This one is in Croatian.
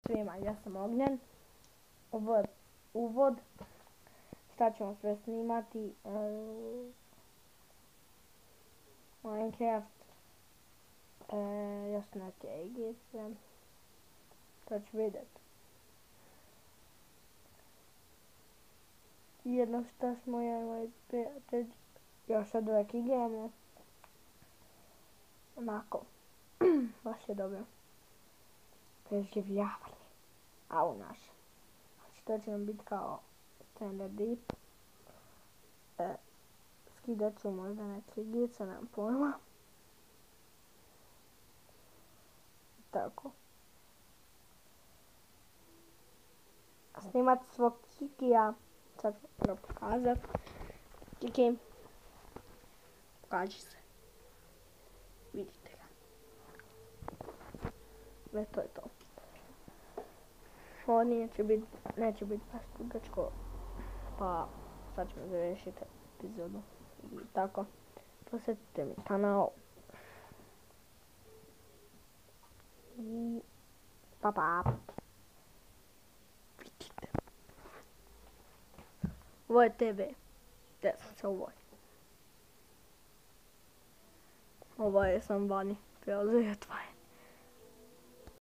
svima, ja sam Ognjen. Uvod. Šta ćemo sve snimati? Minecraft. Još neke igrice. To ću vidjet. Jedno što smo ja i moj prijatelj još od uvijek igramo. Onako. Baš je dobro. Preživljavanje. A u našem. Znači to će nam biti kao Standard Deep. Skidat ću možda neke igrice, nemam pojma. Tako. Snimat svog Kikija. Sad ću prvo pokazat. Kiki. Pokaži se. Vidite ga. To je to. Ovo neće biti baš dugačko. Pa sad ćemo završiti epizodu. I tako. Posjetite mi kanal. I pa. Vidite. Ovo je TV. Gdje sam se ovo. Ovo je sam vani. Prelazuje tvoje.